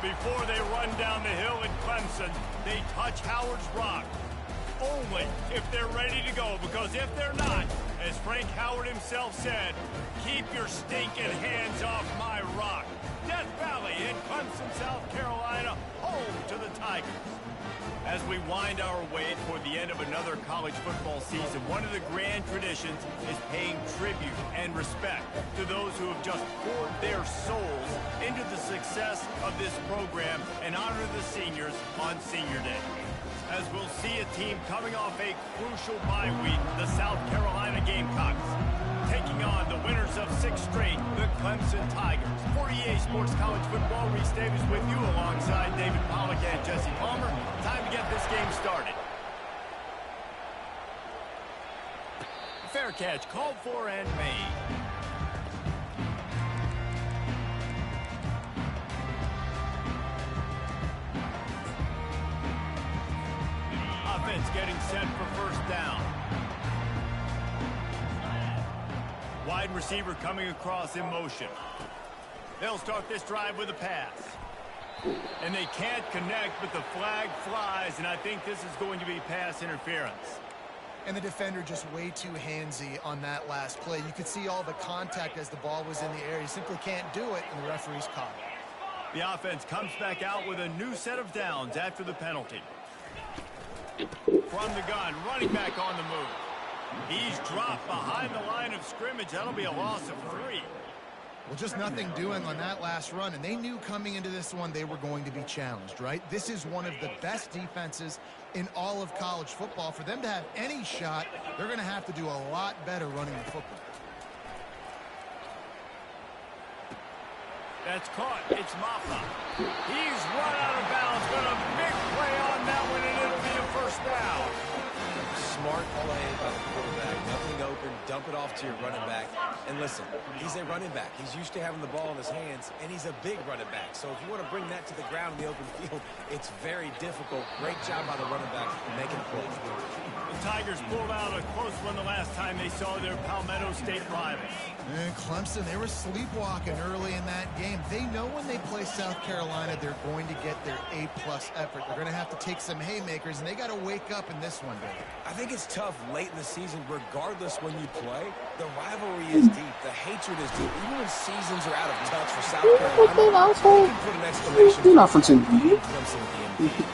Before they run down the hill in Clemson, they touch Howard's rock. Only if they're ready to go, because if they're not, as Frank Howard himself said, keep your stinking hands off my rock. Death Valley in Clemson, South Carolina, home to the Tigers. As we wind our way toward the end of another college football season, one of the grand traditions is paying tribute and respect to those who have just poured their souls into the success of this program and honor the seniors on Senior Day. As we'll see a team coming off a crucial bye week, the South Carolina Gamecocks, taking on the winners of 6 straight, the Clemson Tigers. For EA Sports College Football, Reese Davis with you alongside David Pollack and Jesse Palmer. Time to get this game started. Fair catch called for and made. Offense getting set for first down. Wide receiver coming across in motion. They'll start this drive with a pass. And they can't connect, but the flag flies, and I think this is going to be pass interference. And the defender just way too handsy on that last play. You could see all the contact as the ball was in the air. You simply can't do it, and the referee's caught it. The offense comes back out with a new set of downs after the penalty. From the gun, running back on the move. He's dropped behind the line of scrimmage. That'll be a loss of 3. Well, just nothing doing on that last run, and they knew coming into this one they were going to be challenged, right? This is one of the best defenses in all of college football. For them to have any shot, they're going to have to do a lot better running the football. That's caught. It's Maffa. He's run out of bounds, but a big play on that one, and it'll be a first down. Smart play by the quarterback. Nothing open. Dump it off to your running back. And listen, he's a running back. He's used to having the ball in his hands, and he's a big running back. So if you want to bring that to the ground in the open field, it's very difficult. Great job by the running back making a play. The Tigers pulled out a close one the last time they saw their Palmetto State rivals. And Clemson, they were sleepwalking early in that game. They know when they play South Carolina, they're going to get their A-plus effort. They're going to have to take some haymakers, and they got to wake up in this one, David. I think it's tough late in the season, regardless when you play. The rivalry is deep. The hatred is deep. Even when seasons are out of touch for South Carolina, you can put an exclamation point. Clemson at the end.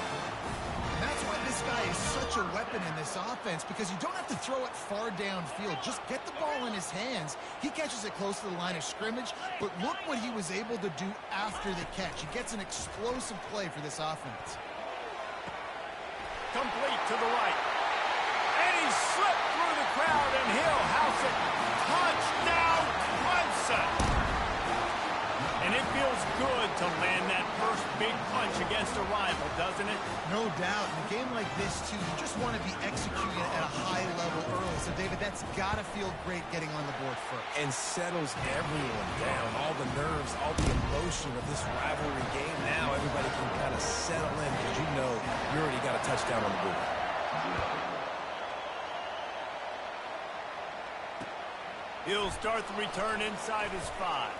That's why this guy is such a weapon in this offense, because you don't have to throw it far downfield. Just get the ball in his hands. He catches it close to the line of scrimmage, but look what he was able to do after the catch. He gets an explosive play for this offense. Complete to the right. And he slipped through the crowd, and he'll house it. Touchdown, Clemson! And it feels good to land that first big punch against a rival, doesn't it? No doubt. In a game like this, too, you just want to be executing at a high level early. So, David, that's got to feel great getting on the board first. And settles everyone down. All the nerves, all the emotion of this rivalry game. Now everybody can kind of settle in because you know you already got a touchdown on the board. He'll start the return inside his 5.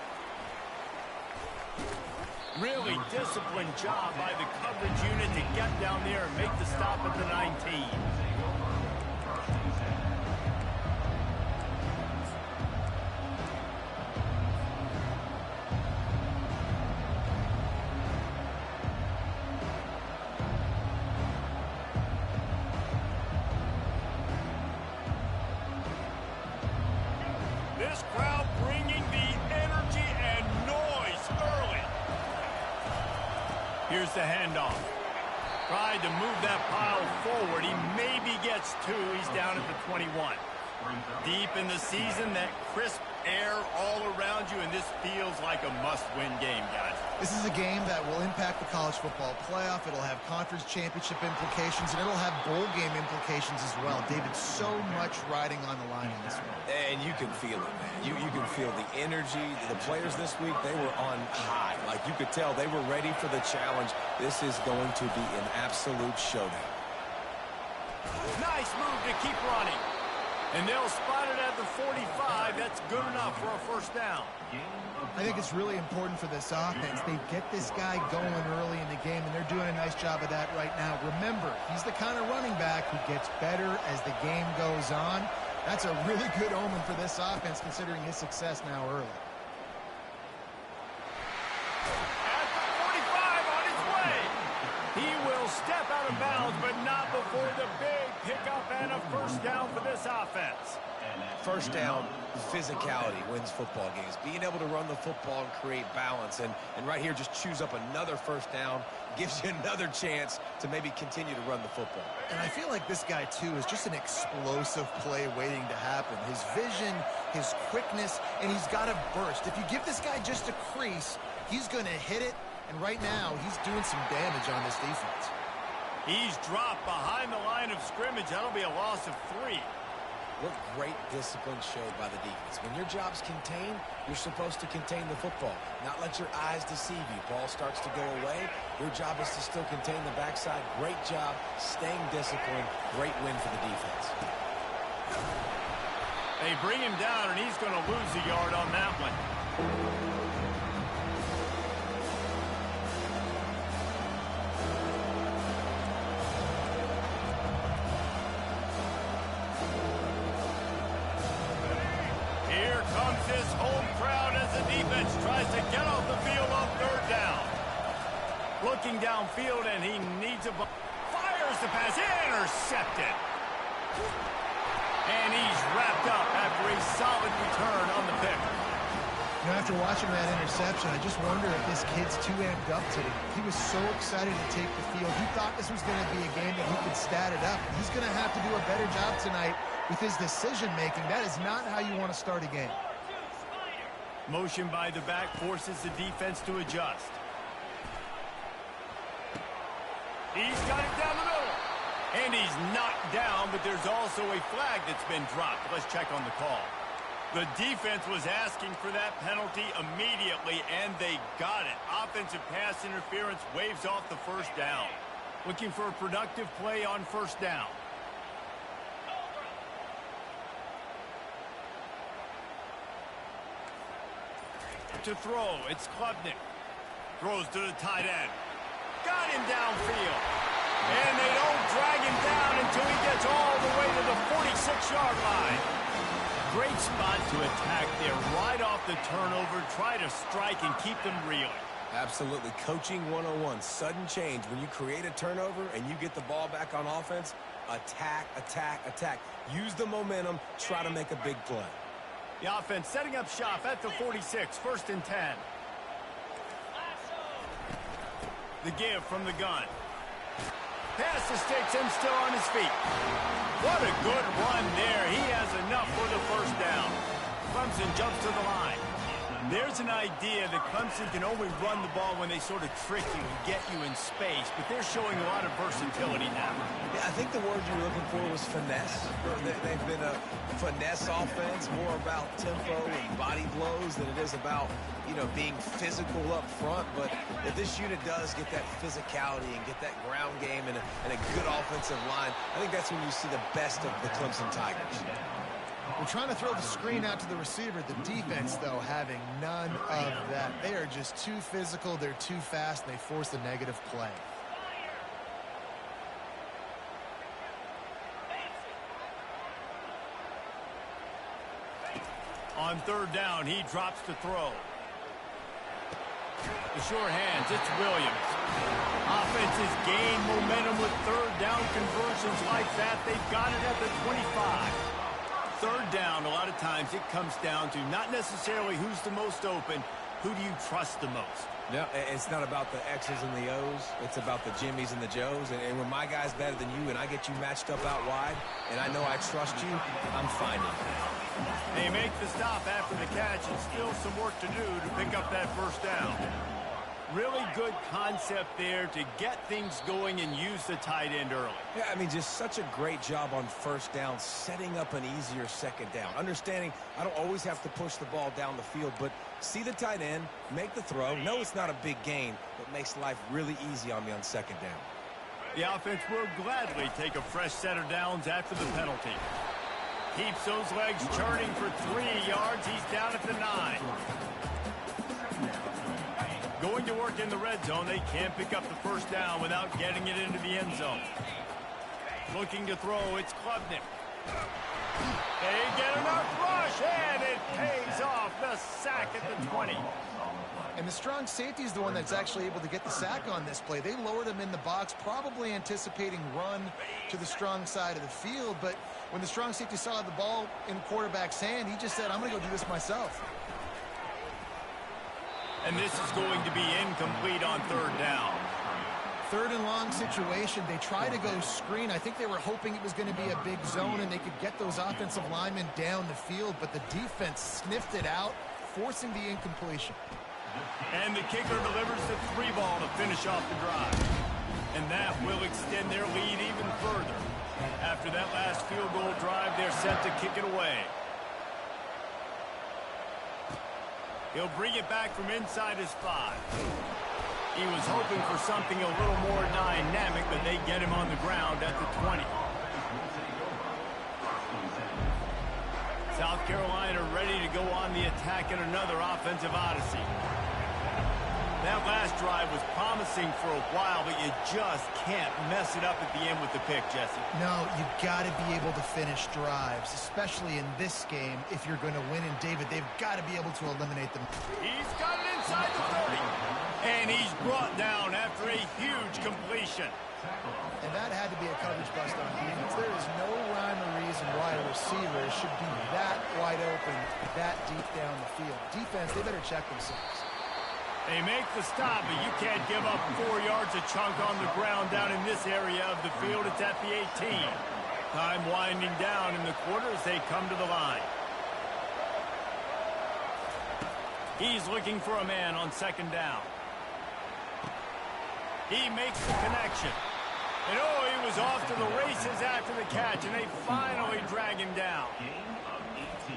Really disciplined job by the coverage unit to get down there and make the stop at the 19. This crowd bringing the energy and noise early. Here's the handoff. Tried to move that pile forward. He maybe gets 2. He's down at the 21. Deep in the season, that crisp air all around you, and this feels like a must-win game, guys. This is a game that will impact the college football playoff. It'll have conference championship implications, and it'll have bowl game implications as well. David, so much riding on the line in this one. And you can feel it, man. You can feel the energy. The players this week, they were on high. Like, you could tell they were ready for the challenge. This is going to be an absolute showdown. Nice move to keep running. And they'll spot it at the 45. That's good enough for a first down. I think it's really important for this offense. They get this guy going early in the game, and they're doing a nice job of that right now. Remember, he's the kind of running back who gets better as the game goes on. That's a really good omen for this offense, considering his success now early. At the 45 on his way. He will step out of bounds, but not before the big pickup and a first down for this offense. First down, physicality wins football games. Being able to run the football and create balance. And right here, just choose up another first down. Gives you another chance to maybe continue to run the football. And I feel like this guy, too, is just an explosive play waiting to happen. His vision, his quickness, and he's got a burst. If you give this guy just a crease, he's going to hit it. And right now, he's doing some damage on this defense. He's dropped behind the line of scrimmage. That'll be a loss of 3. What great discipline showed by the defense. When your job's contained, you're supposed to contain the football, not let your eyes deceive you. Ball starts to go away. Your job is to still contain the backside. Great job staying disciplined. Great win for the defense. They bring him down, and he's going to lose a yard on that one. This home crowd as the defense tries to get off the field on third down. Looking downfield, and he needs a ball. Fires the pass, intercepted. And he's wrapped up after a solid return on the pick. You know, after watching that interception, I just wonder if this kid's too amped up today. He was so excited to take the field. He thought this was going to be a game that he could stat it up. He's going to have to do a better job tonight with his decision-making. That is not how you want to start a game. Motion by the back forces the defense to adjust. He's got it down the middle. And he's knocked down, but there's also a flag that's been dropped. Let's check on the call. The defense was asking for that penalty immediately, and they got it. Offensive pass interference waves off the first down. Looking for a productive play on first down. To throw, it's Klubnik. Throws to the tight end. Got him downfield. And they don't drag him down until he gets all the way to the 46-yard line. Great spot to attack there right off the turnover. Try to strike and keep them reeling. Absolutely. Coaching 101. Sudden change. When you create a turnover and you get the ball back on offense, attack, attack, attack. Use the momentum. Try to make a big play. The offense setting up shop at the 46, 1st and 10. The give from the gun. Pass mistakes him still on his feet. What a good run there. He has enough for the first down. Clemson jumps to the line. There's an idea that Clemson can only run the ball when they sort of trick you and get you in space, but they're showing a lot of versatility now. Yeah, I think the word you were looking for was finesse. They've been a finesse offense, more about tempo and body blows than it is about, being physical up front. But if this unit does get that physicality and get that ground game and a good offensive line, I think that's when you see the best of the Clemson Tigers. We're trying to throw the screen out to the receiver. The defense, though, having none of that. They are just too physical. They're too fast, and they force the negative play. On third down, he drops to throw. The sure hands, it's Williams. Offenses gain momentum with third down conversions like that. They've got it at the 25. Third down, a lot of times it comes down to not necessarily who's the most open, who do you trust the most? No, it's not about the X's and the O's. It's about the Jimmys and the Joes. And when my guy's better than you and I get you matched up out wide, and I know I trust you, I'm finding it. They make the stop after the catch, and still some work to do to pick up that first down. Really good concept there to get things going and use the tight end early. Yeah, I mean, just such a great job on first down, setting up an easier second down. Understanding I don't always have to push the ball down the field, but see the tight end, make the throw. No, it's not a big gain, but makes life really easy on me on second down. The offense will gladly take a fresh set of downs after the penalty. Keeps those legs churning for 3 yards. He's down at the 9. Going to work in the red zone. They can't pick up the first down without getting it into the end zone. Looking to throw. It's Klubnik. They get enough rush, and it pays off. The sack at the 20. And the strong safety is the one that's actually able to get the sack on this play. They lowered him in the box, probably anticipating run to the strong side of the field. But when the strong safety saw the ball in the quarterback's hand, he just said, I'm going to go do this myself. And this is going to be incomplete on third down. Third and long situation. They try to go screen. I think they were hoping it was going to be a big zone and they could get those offensive linemen down the field, but the defense sniffed it out, forcing the incompletion. And the kicker delivers the 3 ball to finish off the drive. And that will extend their lead even further. After that last field goal drive, they're set to kick it away. He'll bring it back from inside his 5. He was hoping for something a little more dynamic, but they get him on the ground at the 20. South Carolina ready to go on the attack in another offensive odyssey. That last drive was promising for a while, but you just can't mess it up at the end with the pick, Jesse. No, you've got to be able to finish drives, especially in this game. If you're going to win, and David, they've got to be able to eliminate them. He's got it inside the 30, and he's brought down after a huge completion. And that had to be a coverage bust on defense. There is no rhyme or reason why a receiver should be that wide open, that deep down the field. Defense, they better check themselves. They make the stop, but you can't give up 4 yards a chunk on the ground down in this area of the field. It's at the 18. Time winding down in the quarter as they come to the line. He's looking for a man on second down. He makes the connection. And oh, he was off to the races after the catch, and they finally drag him down. Gain of 18.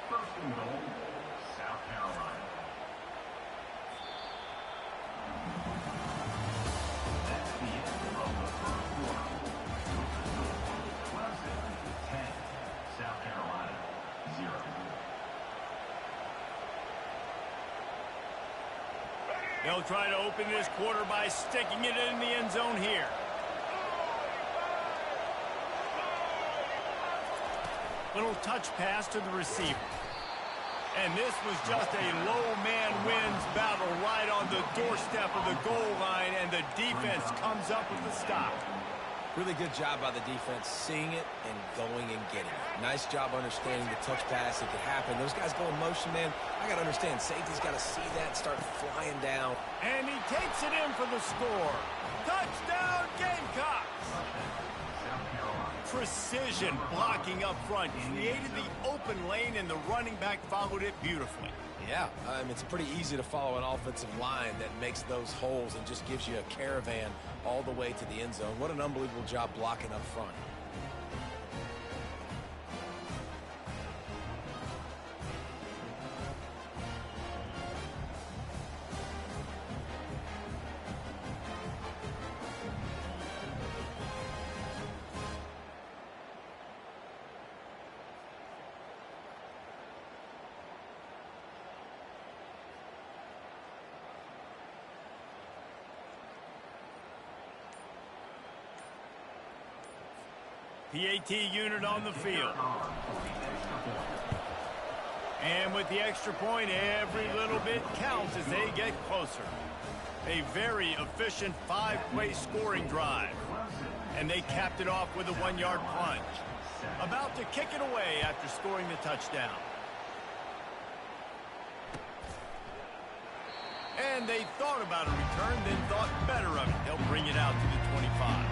First and goal, South Carolina. That's the end of the first quarter. Clemson 10, South Carolina 0. They'll try to open this quarter by sticking it in the end zone here. Little touch pass to the receiver. And this was just a low man wins battle right on the doorstep of the goal line, and the defense comes up with the stop. Really good job by the defense, seeing it and going and getting it. Nice job understanding the touch pass. It could happen. Those guys go in motion, man. I got to understand, safety's got to see that and start flying down. And he takes it in for the score. Touchdown, Gamecocks! Precision blocking up front created the open lane, and the running back followed it beautifully. Yeah, it's pretty easy to follow an offensive line that makes those holes and just gives you a caravan all the way to the end zone. What an unbelievable job blocking up front. PAT unit on the field. And with the extra point, every little bit counts as they get closer. A very efficient 5-play scoring drive. And they capped it off with a 1-yard plunge. About to kick it away after scoring the touchdown. And they thought about a return, then thought better of it. They'll bring it out to the 25.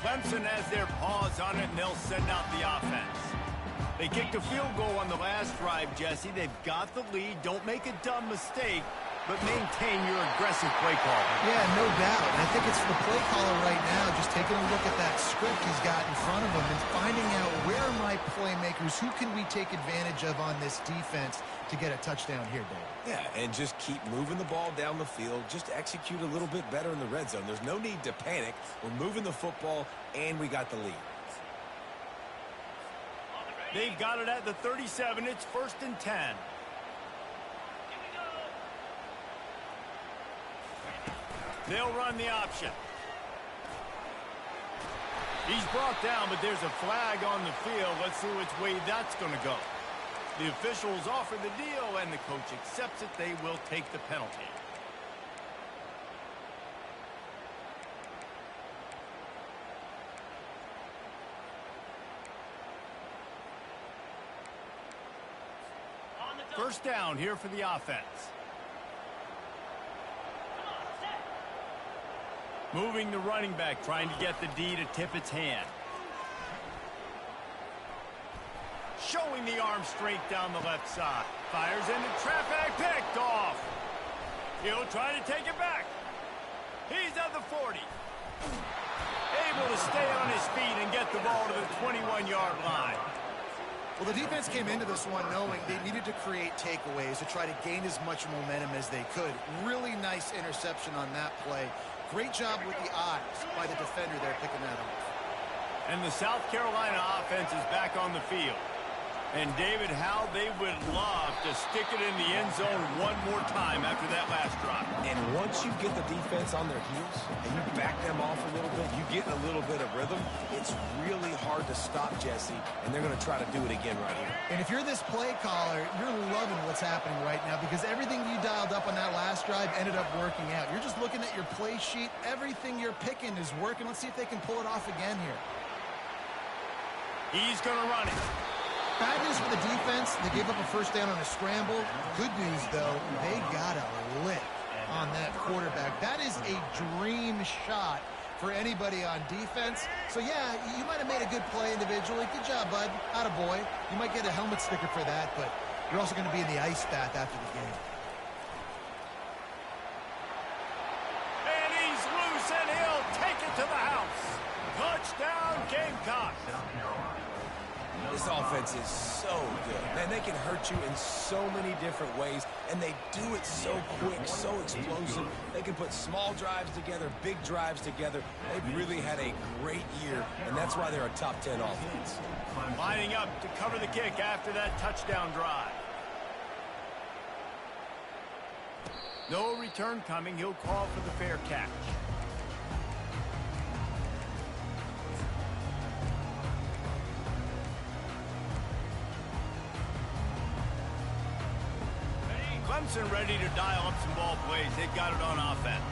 Clemson has their paws on it, and they'll send out the offense. They kicked a field goal on the last drive, Jesse. They've got the lead. Don't make a dumb mistake. but maintain your aggressive play call. Yeah, no doubt. And I think it's the play caller right now just taking a look at that script he's got in front of him and finding out where are my playmakers, who can we take advantage of on this defense to get a touchdown here, Dave. Yeah, and just keep moving the ball down the field. Just execute a little bit better in the red zone. There's no need to panic. We're moving the football, and we got the lead. They've got it at the 37. It's 1st and 10. They'll run the option. He's brought down, but there's a flag on the field. Let's see which way that's going to go. The officials offer the deal, and the coach accepts it. They will take the penalty. First down here for the offense. Moving the running back, trying to get the D to tip its hand. Showing the arm straight down the left side. Fires into traffic, picked off. He'll try to take it back. He's at the 40. Able to stay on his feet and get the ball to the 21-yard line. Well, the defense came into this one knowing they needed to create takeaways to try to gain as much momentum as they could. Really nice interception on that play. Great job with the eyes by the defender there picking that off. And the South Carolina offense is back on the field. And David, how they would love to stick it in the end zone one more time after that last drive. And once you get the defense on their heels and you back them off a little bit, you get a little bit of rhythm, it's really hard to stop Jesse, and they're going to try to do it again right here. And if you're this play caller, you're loving what's happening right now because everything you dialed up on that last drive ended up working out. You're just looking at your play sheet. Everything you're picking is working. Let's see if they can pull it off again here. He's going to run it. Bad news for the defense. They gave up a first down on a scramble. Good news, though, they got a lick on that quarterback. That is a dream shot for anybody on defense. So, yeah, you might have made a good play individually. Good job, bud. Attaboy. You might get a helmet sticker for that, but you're also going to be in the ice bath after the game. And he's loose, and he'll take it to the house. Touchdown, Gamecocks. This offense is so good. Man, they can hurt you in so many different ways, and they do it so quick, so explosive. They can put small drives together, big drives together. They've really had a great year, and that's why they're a top 10 offense. Lining up to cover the kick after that touchdown drive. No return coming. He'll call for the fair catch. Clemson ready to dial up some ball plays. They've got it on offense.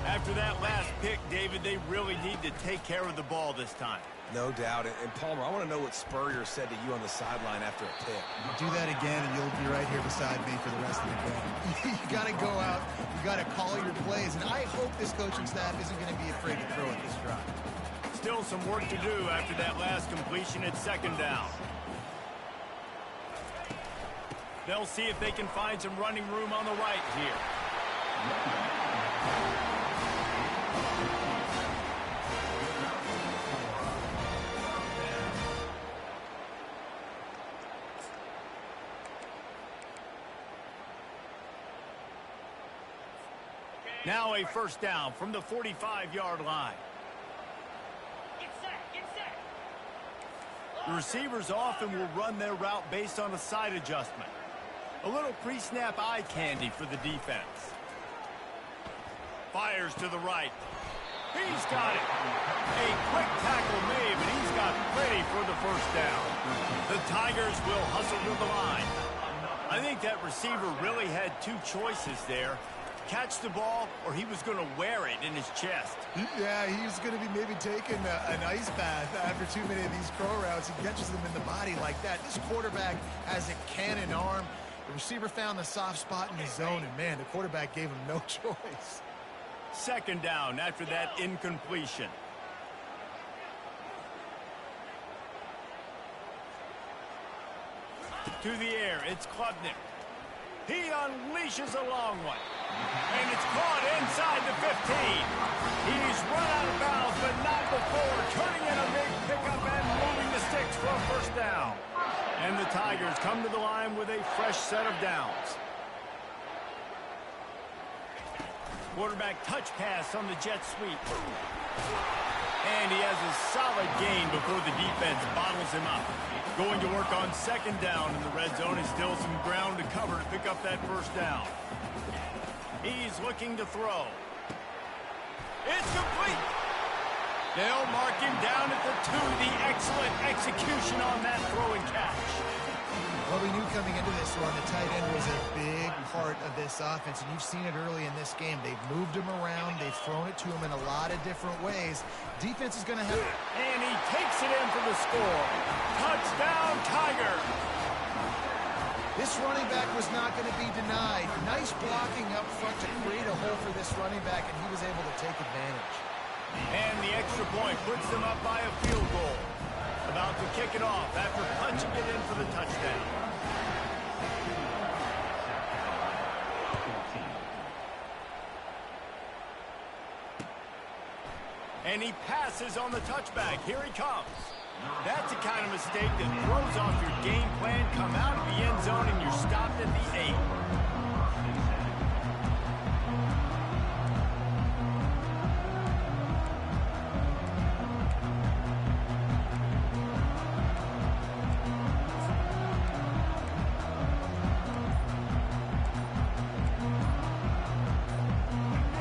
After that last pick, David, they really need to take care of the ball this time. No doubt. And Palmer, I want to know what Spurrier said to you on the sideline after a pick. Do that again, and you'll be right here beside me for the rest of the game. You got to go out. You got to call your plays. And I hope this coaching staff isn't going to be afraid to throw at this drive. Still some work to do after that last completion at second down. They'll see if they can find some running room on the right here. Now a first down from the 45-yard line. The receivers often will run their route based on a side adjustment. A little pre-snap eye candy for the defense. Fires to the right. He's got it. A quick tackle made, but he's got plenty for the first down. The Tigers will hustle to the line. I think that receiver really had two choices there. Catch the ball, or he was going to wear it in his chest. Yeah, he's going to be maybe taking an ice bath after too many of these crow routes. He catches them in the body like that. This quarterback has a cannon arm. The receiver found the soft spot in the zone, and, man, the quarterback gave him no choice. Second down after that incompletion. To the air, it's Klubnik. He unleashes a long one. He's run out of bounds, but not before turning in a big pickup and moving the sticks for a first down. And the Tigers come to the line with a fresh set of downs. Quarterback touch pass on the jet sweep. And he has a solid gain before the defense bottles him up. Going to work on second down in the red zone. Is still some ground to cover to pick up that first down. He's looking to throw. It's complete. They'll mark him down at the 2. The excellent execution on that throw and catch. Well, we knew coming into this one, the tight end was a big part of this offense, and you've seen it early in this game. They've moved him around. They've thrown it to him in a lot of different ways. Defense is going to have... And he takes it in for the score. Touchdown, Tiger. This running back was not going to be denied. Nice blocking up front to create a hole for this running back, and he was able to take advantage. And the extra point puts them up by a field goal. About to kick it off after punching it in for the touchdown. And he passes on the touchback. Here he comes. That's the kind of mistake that throws off your game plan. Come out of the end zone and you're stopped at the 8.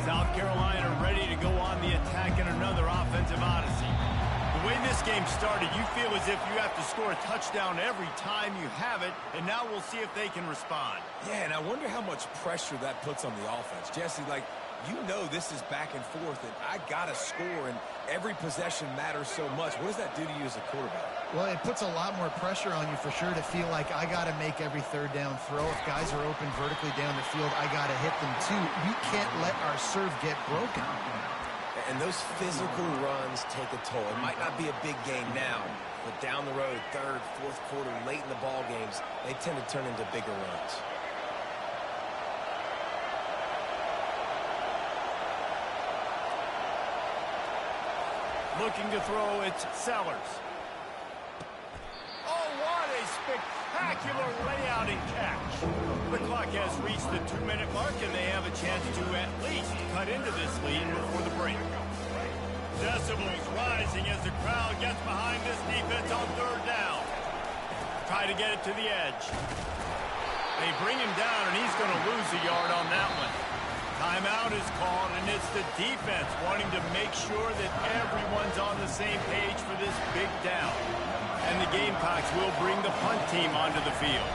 South Carolina ready to go on the attack in another offensive odyssey. The way this game started, you feel as if you have to score a touchdown every time you have it, and now we'll see if they can respond. Yeah, and I wonder how much pressure that puts on the offense. Jesse, like, you know this is back and forth, and I got to score, and every possession matters so much. What does that do to you as a quarterback? Well, it puts a lot more pressure on you for sure to feel like I got to make every third down throw. If guys are open vertically down the field, I got to hit them too. We can't let our serve get broken. And those physical runs take a toll. It might not be a big game now, but down the road, third, fourth quarter, late in the ball games, they tend to turn into bigger runs. Looking to throw, it's Sellers. Oh, what a spectacular layout and catch. The clock has reached the 2-minute mark, and they have a chance to at least cut into this lead before the break. Decibels rising as the crowd gets behind this defense on third down. Try to get it to the edge. They bring him down, and he's going to lose a yard on that one. Timeout is called, and it's the defense wanting to make sure that everyone's on the same page for this big down. And the Gamecocks will bring the punt team onto the field.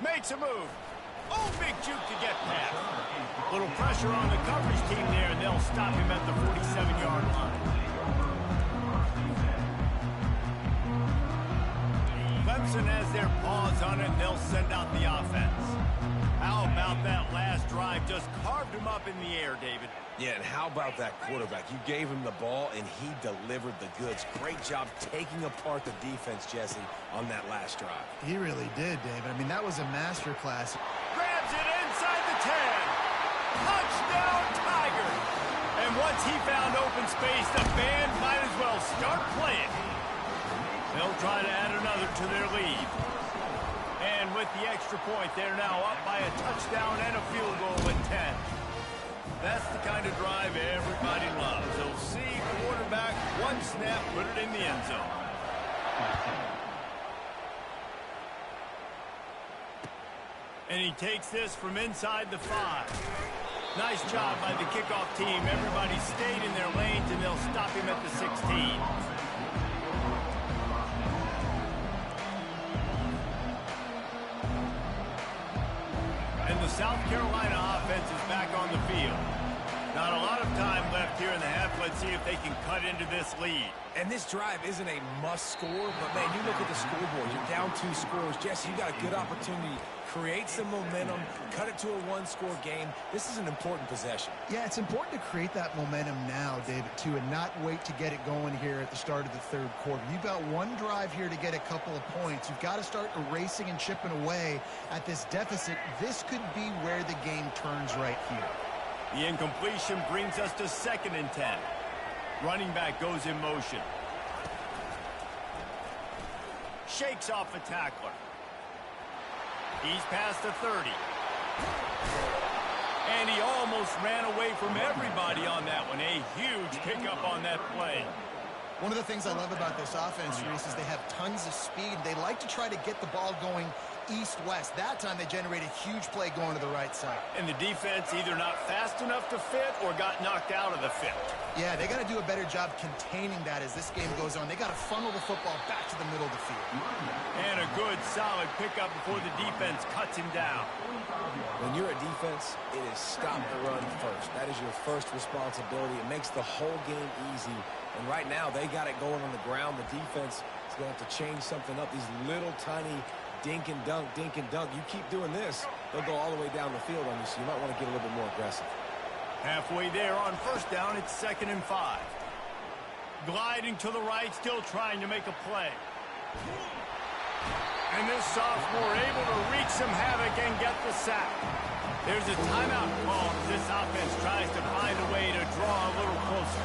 Makes a move. Oh, big juke to get past. Little pressure on the coverage team there, and they'll stop him at the 47-yard line. Clemson has their paws on it, and they'll send out the offense. How about that last drive? Just carved him up in the air, David. Yeah, and how about that quarterback? You gave him the ball, and he delivered the goods. Great job taking apart the defense, Jesse, on that last drive. He really did, David. I mean, that was a masterclass. Grabs it inside the 10. Touchdown, Tigers. And once he found open space, the band might as well start playing. They'll try to add another to their lead. And with the extra point, they're now up by a touchdown and a field goal at 10. That's the kind of drive everybody loves. They'll see quarterback, one snap, put it in the end zone. And he takes this from inside the 5. Nice job by the kickoff team. Everybody stayed in their lanes, and they'll stop him at the 16. And the South Carolina offense is back on the field. Not a lot of time left here in the half. Let's see if they can cut into this lead. And this drive isn't a must score, but man, you look at the scoreboard. You're down 2 scores. Jesse, you got a good opportunity. Create some momentum, cut it to a 1-score game. This is an important possession. Yeah, it's important to create that momentum now, David, too, and not wait to get it going here at the start of the third quarter. You've got one drive here to get a couple of points. You've got to start erasing and chipping away at this deficit. This could be where the game turns right here. The incompletion brings us to 2nd and 10. Running back goes in motion. Shakes off the tackler. He's past the 30. And he almost ran away from everybody on that one. A huge pickup on that play. One of the things I love about this offense, Reese, is they have tons of speed. They like to try to get the ball going east-west. That time they generate a huge play going to the right side. And the defense either not fast enough to fit or got knocked out of the fit. Yeah, they got to do a better job containing that as this game goes on. They got to funnel the football back to the middle of the field. And a good, solid pickup before the defense cuts him down. When you're a defense, it is stop the run first. That is your first responsibility. It makes the whole game easy. And right now, they got it going on the ground. The defense is going to have to change something up. These little tiny dink and dunk, dink and dunk. You keep doing this, they'll go all the way down the field on you, so you might want to get a little bit more aggressive. Halfway there on 1st down, it's 2nd and 5. Gliding to the right, still trying to make a play. And this sophomore able to wreak some havoc and get the sack. There's a timeout call as this offense tries to find a way to draw a little closer.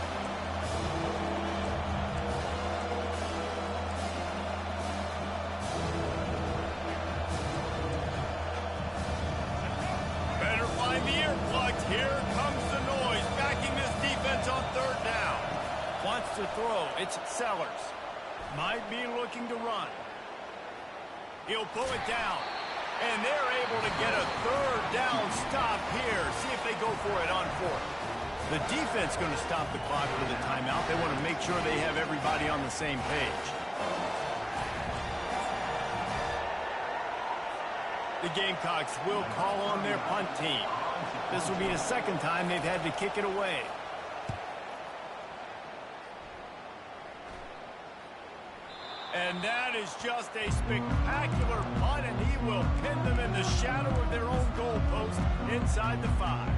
Better find the earplugs. Here comes the noise, backing this defense on 3rd down. Wants to throw. It's Sellers. Might be looking to run. He'll pull it down. And they're able to get a 3rd down stop here. See if they go for it on 4th. The defense going to stop the clock with a timeout. They want to make sure they have everybody on the same page. The Gamecocks will call on their punt team. This will be the 2nd time they've had to kick it away. And that is just a spectacular punt, and he will pin them in the shadow of their own goalpost inside the 5.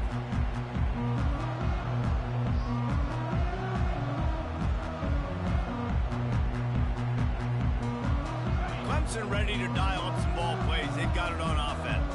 Clemson ready to dial up some ball plays. They've got it on offense.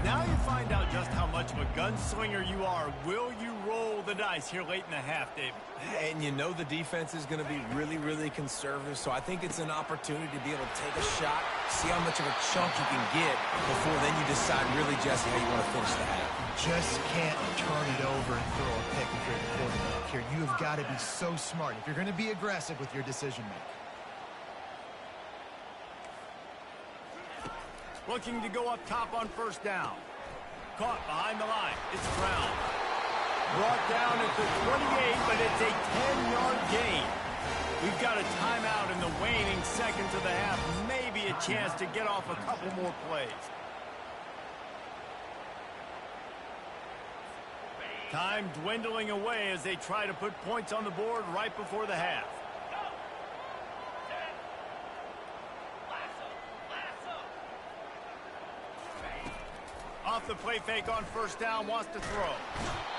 Now you find out just how much of a gunslinger you are. Will you roll the dice here late in the half, David? And you know the defense is going to be really, really conservative, so I think it's an opportunity to be able to take a shot, see how much of a chunk you can get before then you decide really, Jesse, how you want to finish the half. Just can't turn it over and throw a pick if you're the quarterback here. You have got to be so smart if you're going to be aggressive with your decision-making. Looking to go up top on 1st down. Caught behind the line. It's Brown. Brought down at the 28, but it's a 10-yard gain. We've got a timeout in the waning seconds of the half. Maybe a chance to get off a couple more plays. Time dwindling away as they try to put points on the board right before the half. Off the play fake on 1st down, wants to throw.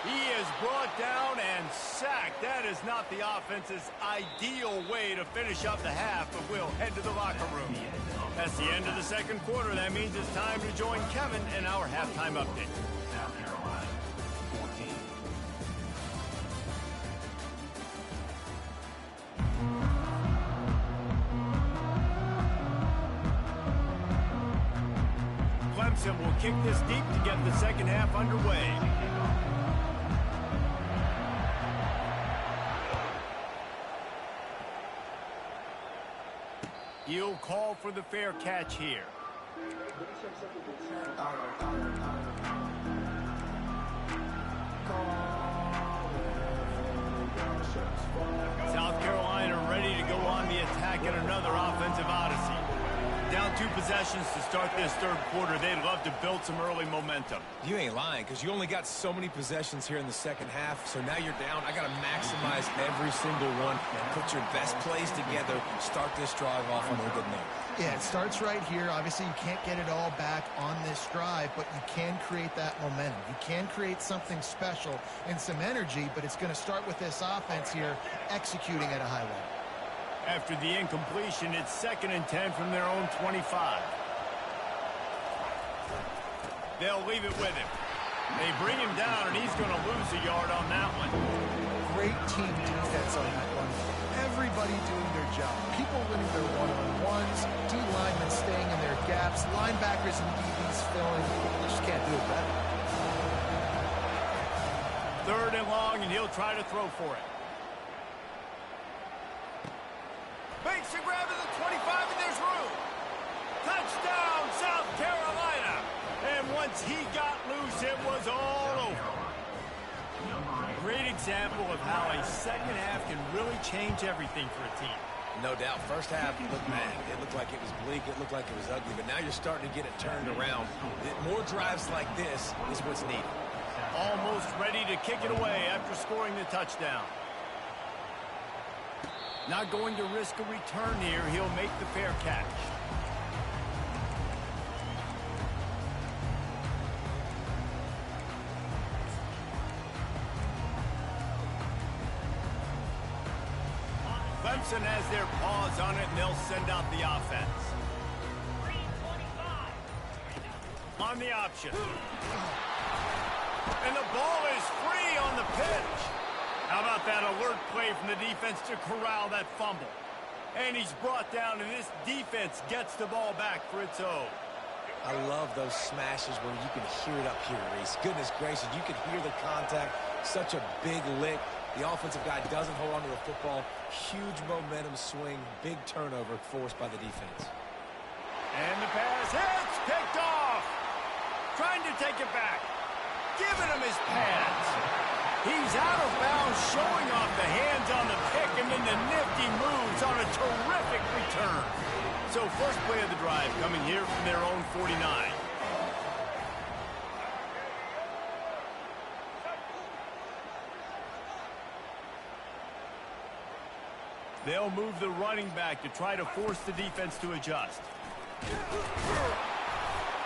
He is brought down and sacked. That is not the offense's ideal way to finish up the half, but we'll head to the locker room. That's the end of the 2nd quarter. That means it's time to join Kevin in our halftime update. South Carolina, 14. Clemson will kick this deep to get the 2nd half underway. He'll call for the fair catch here. South Carolina ready to go on the attack in another offensive odyssey. Down down 2 possessions to start this third quarter. They'd love to build some early momentum. You ain't lying, because you only got so many possessions here in the second half, so now you're down. I got to maximize every single one and put your best plays together. Start this drive off on a good note. Yeah, it starts right here. Obviously, you can't get it all back on this drive, but you can create that momentum. You can create something special and some energy, but it's going to start with this offense here executing at a high level. After the incompletion, it's 2nd and 10 from their own 25. They'll leave it with him. They bring him down, and he's going to lose a yard on that one. Great team defense on that one. Everybody doing their job. People winning their one-on-ones, D-linemen staying in their gaps, linebackers and DBs filling. You just can't do it better. 3rd and long, and he'll try to throw for it. Makes a grab at the 25, and there's room. Touchdown, South Carolina. And once he got loose, it was all over. Great example of how a second half can really change everything for a team. No doubt. First half looked bad. It looked like it was bleak. It looked like it was ugly. But now you're starting to get it turned around. More drives like this is what's needed. Almost ready to kick it away after scoring the touchdown. Not going to risk a return here. He'll make the fair catch. Clemson has their paws on it, and they'll send out the offense. On the option. And the ball is free on the pitch. How about that alert play from the defense to corral that fumble? And he's brought down, and this defense gets the ball back for its own. I love those smashes where you can hear it up here, Reese. Goodness gracious, you can hear the contact. Such a big lick. The offensive guy doesn't hold on to the football. Huge momentum swing. Big turnover forced by the defense. And the pass hits. Picked off. Trying to take it back. Giving him his pads. He's out of bounds, showing off the hands on the pick, and then the nifty moves on a terrific return. So first play of the drive coming here from their own 49. They'll move the running back to try to force the defense to adjust.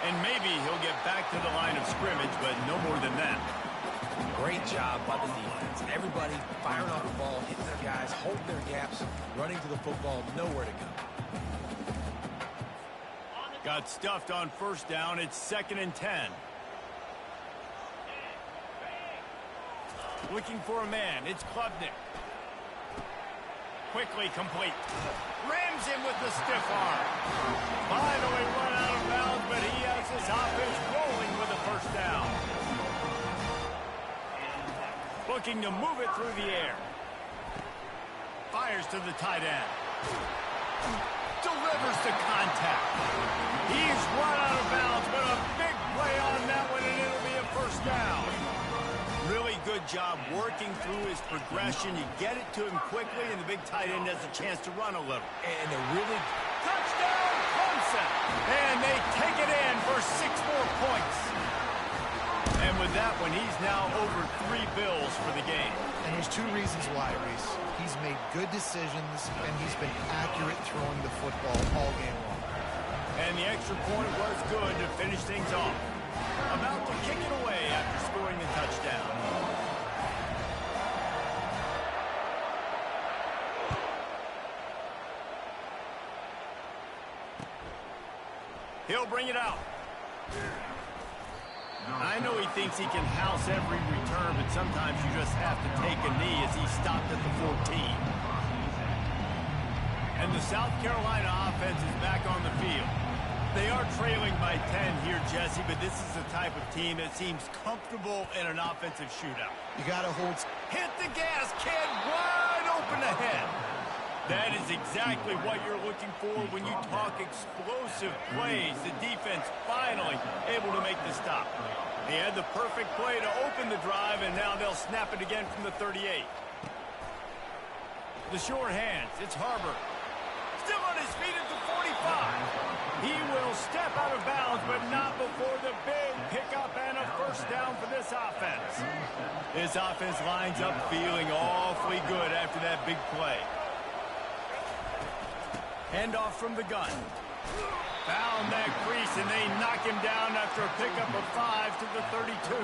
And maybe he'll get back to the line of scrimmage, but no more than that. Great job by the defense. Everybody firing off the ball, hitting their guys, holding their gaps, running to the football, nowhere to go. Got stuffed on first down. It's 2nd and 10. Looking for a man. It's Klubnik. Quickly complete. Rams him with the stiff arm. Finally run out of bounds, but he has his offense rolling with a first down. Looking to move it through the air. Fires to the tight end. Delivers to contact. He's run out of bounds, but a big play on that one, and it'll be a first down. Really good job working through his progression. You get it to him quickly, and the big tight end has a chance to run a little. And a really... Touchdown, Clemson! And they take it in for 6 more points. And with that one, he's now over 3 bills for the game. And there's 2 reasons why, Reese. He's made good decisions, and he's been accurate throwing the football all game long. And the extra point was good to finish things off. About to kick it away after scoring the touchdown. He'll bring it out. I know he thinks he can house every return, but sometimes you just have to take a knee as he stopped at the 14. And the South Carolina offense is back on the field. They are trailing by 10 here, Jesse, but this is the type of team that seems comfortable in an offensive shootout. You got to hold... Hit the gas, kid, wide open ahead. That is exactly what you're looking for when you talk explosive plays. The defense finally able to make the stop. He had the perfect play to open the drive, and now they'll snap it again from the 38. The short hands, it's Harbor. Still on his feet at the 45. He He'll step out of bounds, but not before the big pickup and a first down for this offense. This offense lines up feeling awfully good after that big play. Handoff from the gun. Found that crease, and they knock him down after a pickup of 5 to the 32.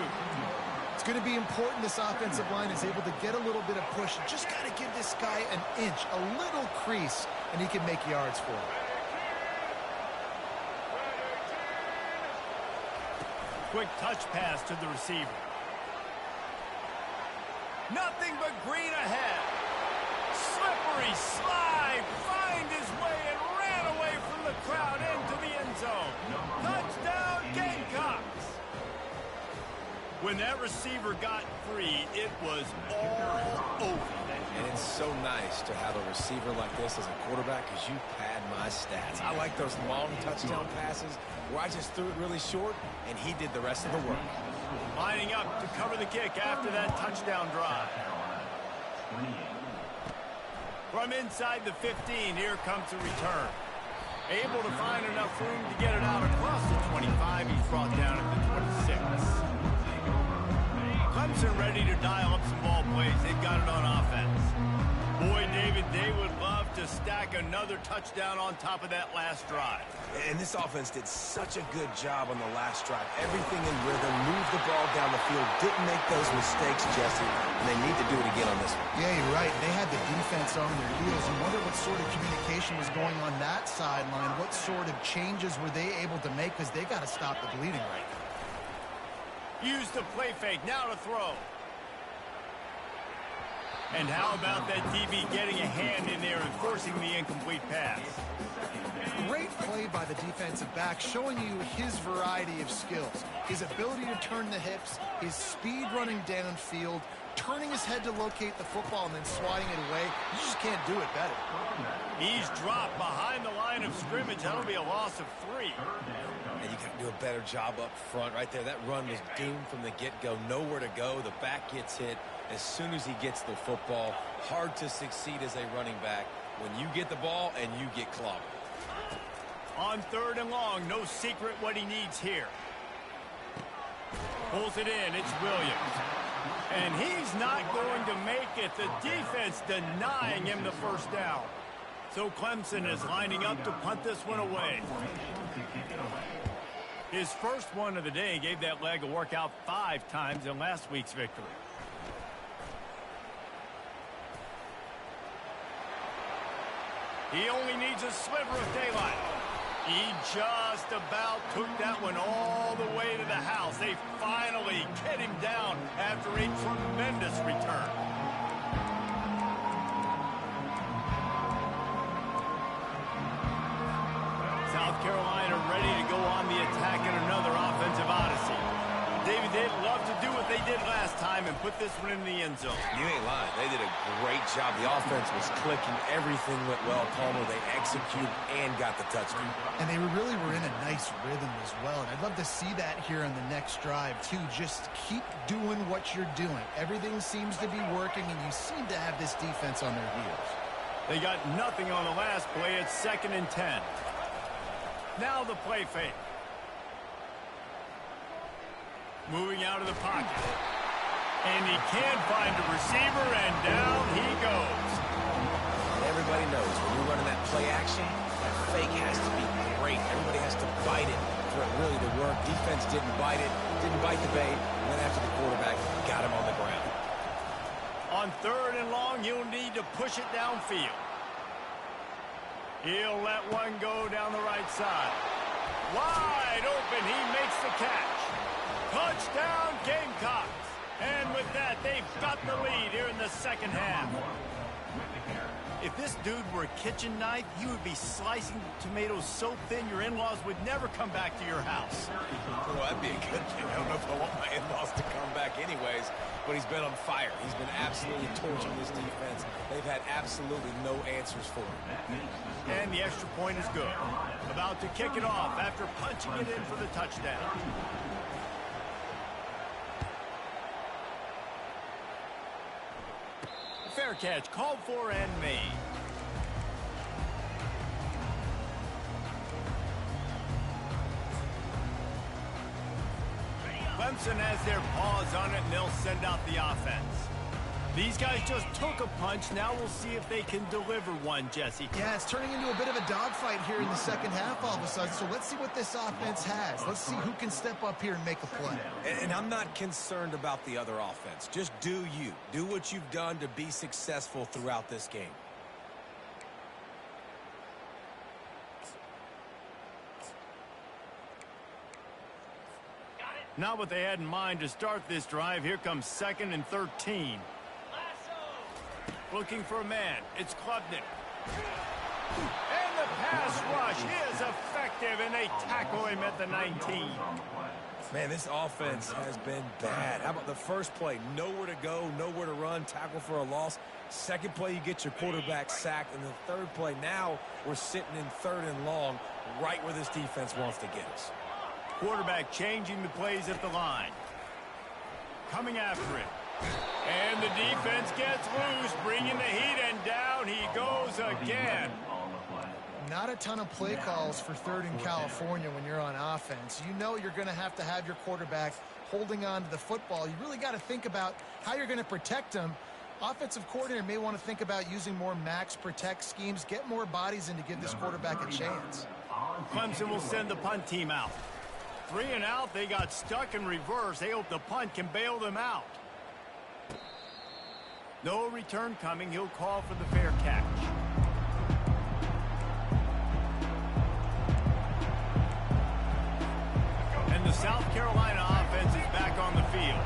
It's going to be important this offensive line is able to get a little bit of push. Just got to give this guy an inch, a little crease, and he can make yards for it. Quick touch pass to the receiver. Nothing but green ahead. Slippery slide, find his way and ran away from the crowd into the end zone. Touchdown, Gamecocks. When that receiver got free, it was all over. And it's so nice to have a receiver like this as a quarterback because you pad my stats. I like those long touchdown passes where I just threw it really short and he did the rest of the work. Lining up to cover the kick after that touchdown drive. From inside the 15, here comes the return. Able to find enough room to get it out across the 25. He's brought down at the 26. Clemson ready to dial up some ball plays. They've got it on offense. Boy, David, they would love to stack another touchdown on top of that last drive. And this offense did such a good job on the last drive. Everything in rhythm, moved the ball down the field, didn't make those mistakes, Jesse, and they need to do it again on this one. Yeah, you're right. They had the defense on their heels. You wonder what sort of communication was going on that sideline. What sort of changes were they able to make because they got to stop the bleeding right now. Use the play fake, now to throw. And how about that DB getting a hand in there and forcing the incomplete pass? Great play by the defensive back, showing you his variety of skills. His ability to turn the hips, his speed running downfield, turning his head to locate the football and then swatting it away. You just can't do it better. He's dropped behind the line of scrimmage. That'll be a loss of 3. And you got to do a better job up front right there. That run was doomed from the get-go. Nowhere to go. The back gets hit as soon as he gets the football. Hard to succeed as a running back when you get the ball and you get clobbered. On 3rd and long, no secret what he needs here. Pulls it in, it's Williams. And he's not going to make it. The defense denying him the first down. So Clemson is lining up to punt this one away. His first one of the day gave that leg a workout 5 times in last week's victory. He only needs a sliver of daylight. He just about took that one all the way to the house. They finally get him down after a tremendous return. South Carolina ready to go on the attack in another offensive odyssey. David, they'd love to do what they did last time and put this one in the end zone. You ain't lying. They did a great job. The offense was clicking. Everything went well. Palmer, they executed and got the touchdown. And they really were in a nice rhythm as well. And I'd love to see that here on the next drive, too. Just keep doing what you're doing. Everything seems to be working, and you seem to have this defense on their heels. They got nothing on the last play. It's 2nd and 10. Now the play fake. Moving out of the pocket. And he can't find a receiver, and down he goes. Everybody knows when you're running that play action, that fake has to be great. Everybody has to bite it for it really to work. Defense didn't bite it, didn't bite the bait, went after the quarterback, got him on the ground. On 3rd and long, you'll need to push it downfield. He'll let one go down the right side. Wide open, he makes the catch. Touchdown, Gamecocks. And with that, they've got the lead here in the second half. If this dude were a kitchen knife, he would be slicing tomatoes so thin your in-laws would never come back to your house. Well, that'd be a good thing. I don't know if I want my in-laws to come back anyways, but he's been on fire. He's been absolutely torching this defense. They've had absolutely no answers for him. And the extra point is good. About to kick it off after punching it in for the touchdown. Fair catch, called for and made. Clemson has their paws on it, and they'll send out the offense. These guys just took a punch. Now we'll see if they can deliver one, Jesse. Yeah, it's turning into a bit of a dogfight here in the second half all of a sudden. So let's see what this offense has. Let's see who can step up here and make a play. And I'm not concerned about the other offense. Just do you. Do what you've done to be successful throughout this game. Not what they had in mind to start this drive. Here comes 2nd and 13. Looking for a man. It's Klubnik. And the pass rush is effective, and they tackle him at the 19. Man, this offense has been bad. How about the first play? Nowhere to go, nowhere to run, tackle for a loss. Second play, you get your quarterback sacked. And the third play, now we're sitting in 3rd and long, right where this defense wants to get us. Quarterback changing the plays at the line. Coming after it. And the defense gets loose, bringing the heat, and down he goes again. Not a ton of play calls for 3rd in California when you're on offense. You know you're going to have your quarterback holding on to the football. You really got to think about how you're going to protect him. Offensive coordinator may want to think about using more max protect schemes, get more bodies in to give this quarterback a chance. Clemson will send the punt team out. 3 and out, they got stuck in reverse. They hope the punt can bail them out. No return coming. He'll call for the fair catch. And the South Carolina offense is back on the field.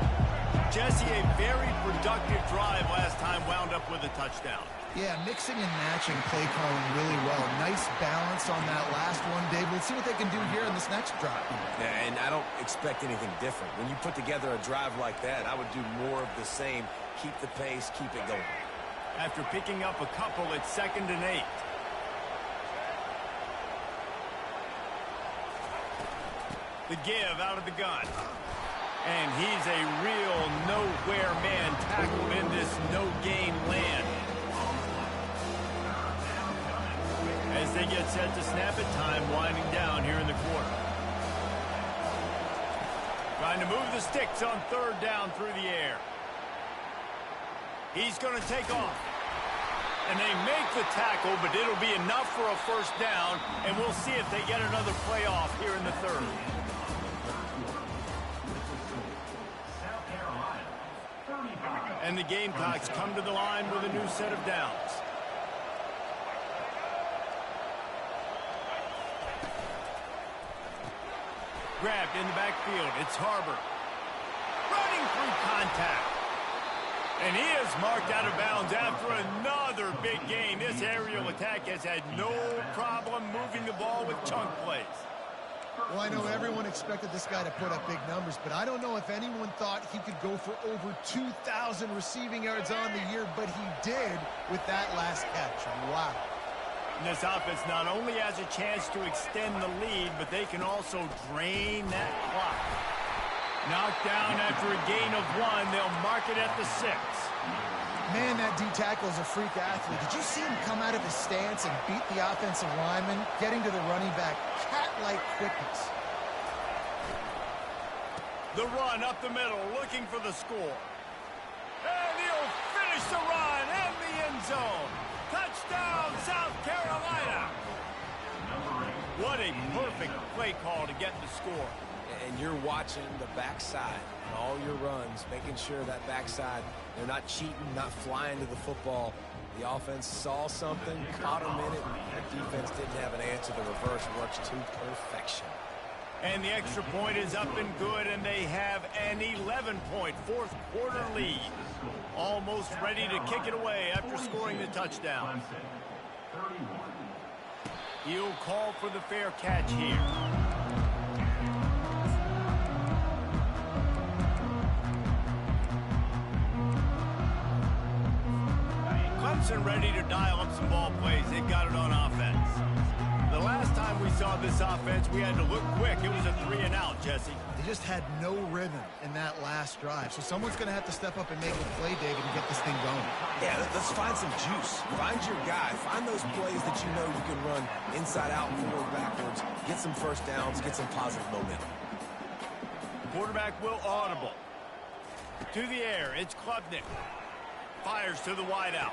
Jesse, a very productive drive last time, wound up with a touchdown. Yeah, mixing and matching play calling really well. Nice balance on that last one, Dave. Let's see what they can do here in this next drive. Yeah, and I don't expect anything different. When you put together a drive like that, I would do more of the same. Keep the pace, keep it going. After picking up a couple, it's 2nd and 8. The give out of the gun. And he's a real nowhere man tackled in this no-gain land. As they get set to snap it, time winding down here in the quarter. Trying to move the sticks on 3rd down through the air. He's going to take off. And they make the tackle, but it'll be enough for a 1st down, and we'll see if they get another play off here in the 3rd. And the Gamecocks come to the line with a new set of downs. Grabbed in the backfield. It's Harbor. Running through contact. And he is marked out of bounds after another big gain. This aerial attack has had no problem moving the ball with chunk plays. Well, I know everyone expected this guy to put up big numbers, but I don't know if anyone thought he could go for over 2,000 receiving yards on the year, but he did with that last catch. Wow. And this offense not only has a chance to extend the lead, but they can also drain that clock. Knocked down after a gain of 1. They'll mark it at the 6. Man, that D-tackle is a freak athlete. Did you see him come out of his stance and beat the offensive lineman, getting to the running back? Cat-like quickness. The run up the middle, looking for the score. And he'll finish the run in the end zone. Touchdown, South Carolina. What a perfect play call to get the score. And you're watching the backside on all your runs, making sure that backside, they're not cheating, not flying to the football. The offense saw something, caught them in it, and the defense didn't have an answer. The reverse works to perfection. And the extra point is up and good, and they have an 11-point fourth-quarter lead. Almost ready to kick it away after scoring the touchdown. He'll call for the fair catch here. Clemson ready to dial up some ball plays. They got it on offense. The last time we saw this offense, we had to look quick. It was a 3-and-out, Jesse. They just had no rhythm in that last drive. So someone's going to have to step up and make a play, David, and get this thing going. Yeah, let's find some juice. Find your guy. Find those plays that you know you can run inside out, forward, backwards. Get some first downs. Get some positive momentum. quarterback will audible. To the air, it's Klubnik. Fires to the wideout.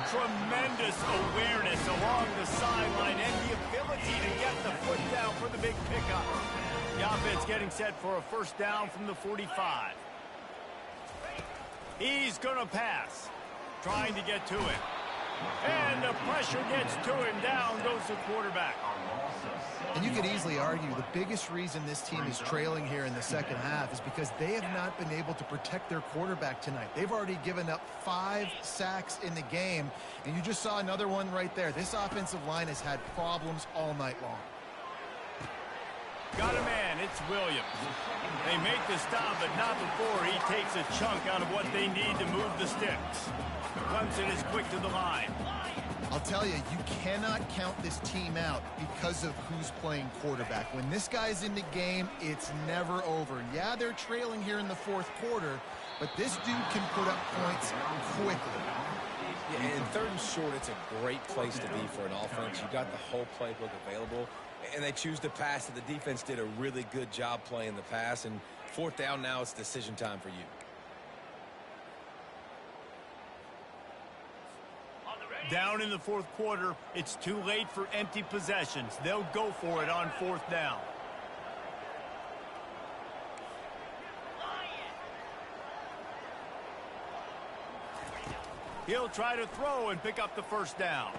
Tremendous awareness along the sideline and the ability to get the foot down for the big pickup. The offense getting set for a first down from the 45. He's going to pass. Trying to get to it. And the pressure gets to him. Down goes the quarterback. And you could easily argue the biggest reason this team is trailing here in the second half is because they have not been able to protect their quarterback tonight. They've already given up 5 sacks in the game, and you just saw another one right there. This offensive line has had problems all night long. Got a man, it's Williams. They make the stop, but not before he takes a chunk out of what they need to move the sticks. Clemson is quick to the line. I'll tell you, you cannot count this team out because of who's playing quarterback. When this guy's in the game, it's never over. Yeah, they're trailing here in the fourth quarter, but this dude can put up points quickly. Yeah, and third and short, it's a great place to be for an offense. You got the whole playbook available, and they choose to pass. And the defense did a really good job playing the pass. And fourth down now, it's decision time for you. Down in the fourth quarter, it's too late for empty possessions. They'll go for it on fourth down. He'll try to throw and pick up the first down.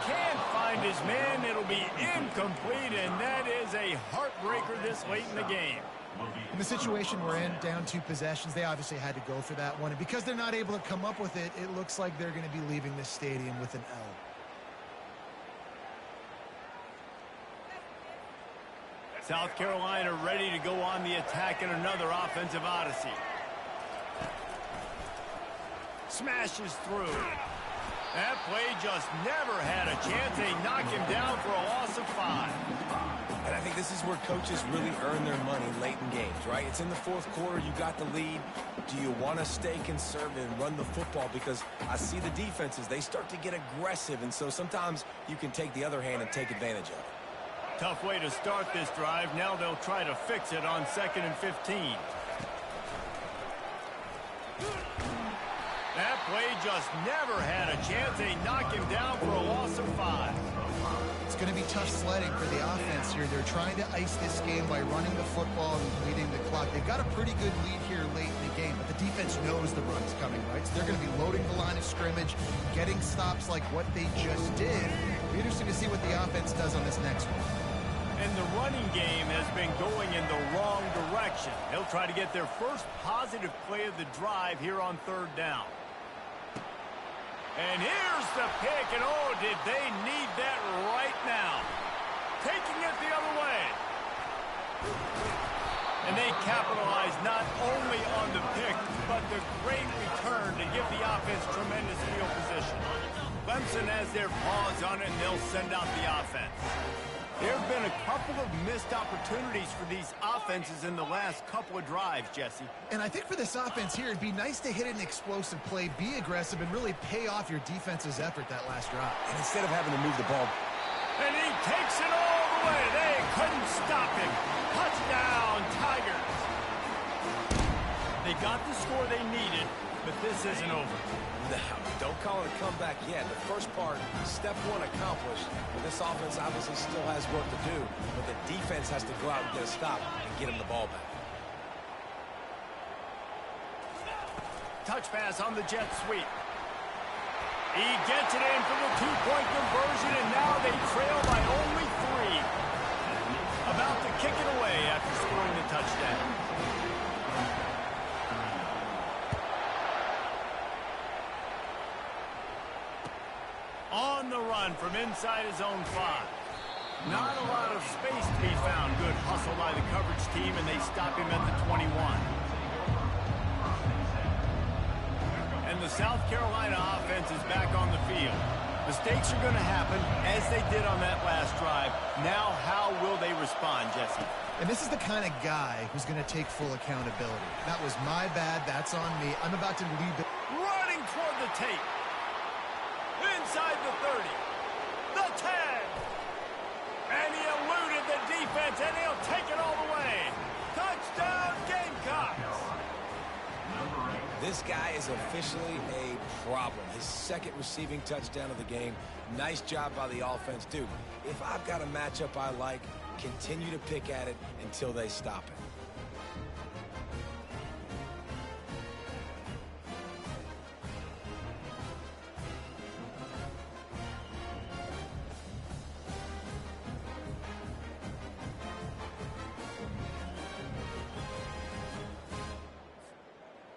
Can't find his man. It'll be incomplete, and that is a heartbreaker this late in the game. In the situation we're in, down 2 possessions, they obviously had to go for that one. And because they're not able to come up with it, it looks like they're going to be leaving this stadium with an L. South Carolina ready to go on the attack in another offensive odyssey. Smashes through. That play just never had a chance. They knock him down for a loss of 5. And I think this is where coaches really earn their money late in games, right? It's in the fourth quarter. You got the lead. Do you want to stay conservative and run the football? Because I see the defenses, they start to get aggressive. And so sometimes you can take the other hand and take advantage of it. Tough way to start this drive. Now they'll try to fix it on 2nd and 15. That play just never had a chance. They knock him down for a loss of 5. It's going to be tough sledding for the offense here. They're trying to ice this game by running the football and leading the clock. They've got a pretty good lead here late in the game, but the defense knows the run's coming, right? So they're going to be loading the line of scrimmage, getting stops like what they just did. It'll be interesting to see what the offense does on this next one. And the running game has been going in the wrong direction. They'll try to get their first positive play of the drive here on 3rd down. And here's the pick, and oh, did they need that right now. Taking it the other way. And they capitalize not only on the pick, but the great return to give the offense tremendous field position. Clemson has their paws on it, and they'll send out the offense. There have been a couple of missed opportunities for these offenses in the last couple of drives, Jesse. And I think for this offense here, it'd be nice to hit an explosive play, be aggressive, and really pay off your defense's effort that last drive. And instead of having to move the ball. And he takes it all the way. They couldn't stop him. Touchdown, Tigers. They got the score they needed, but this isn't over. No, don't call it a comeback yet. The first part, step 1 accomplished. But this offense obviously still has work to do, but the defense has to go out and get a stop and get him the ball back. Touch pass on the jet sweep. He gets it in for the 2-point conversion, and now they trail by only 3. About to kick it away after scoring the touchdown. On the run from inside his own 5. Not a lot of space to be found. Good hustle by the coverage team, and they stop him at the 21. And the South Carolina offense is back on the field. Mistakes are going to happen, as they did on that last drive. Now, how will they respond, Jesse? And this is the kind of guy who's going to take full accountability. That was my bad. That's on me. I'm about to leave the... Running toward the tape. Inside the 30. The 10. And he eluded the defense, and he'll take it all the way. Touchdown! This guy is officially a problem. His second receiving touchdown of the game. Nice job by the offense. Dude, if I've got a matchup I like, continue to pick at it until they stop it.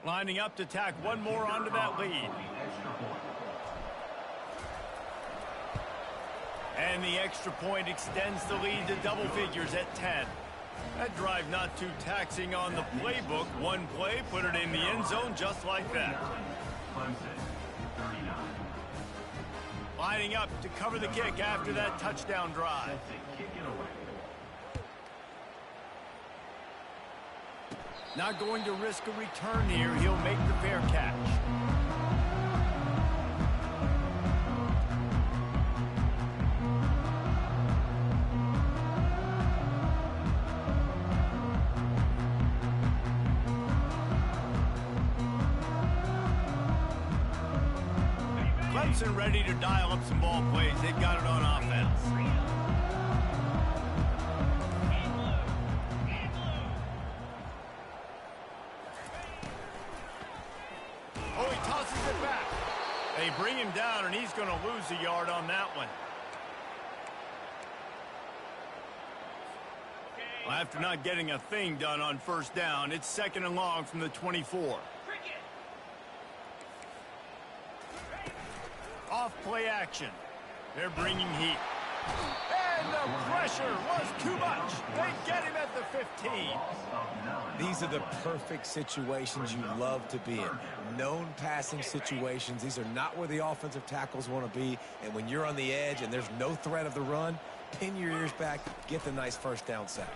Lining up to tack one more onto that lead. And the extra point extends the lead to double figures at 10. That drive not too taxing on the playbook. One play, put it in the end zone just like that. Lining up to cover the kick after that touchdown drive. Not going to risk a return here. He'll make the fair catch. Clemson ready to dial up some ball plays. They've got it on offense. They bring him down, and he's going to lose a yard on that one. Well, after not getting a thing done on first down, it's 2nd and long from the 24. Off play action. They're bringing heat. And the pressure was too much. They get him at the 15. These are the perfect situations you love to be in. Known passing situations. These are not where the offensive tackles want to be. And when you're on the edge and there's no threat of the run, pin your ears back, get the nice first down sack.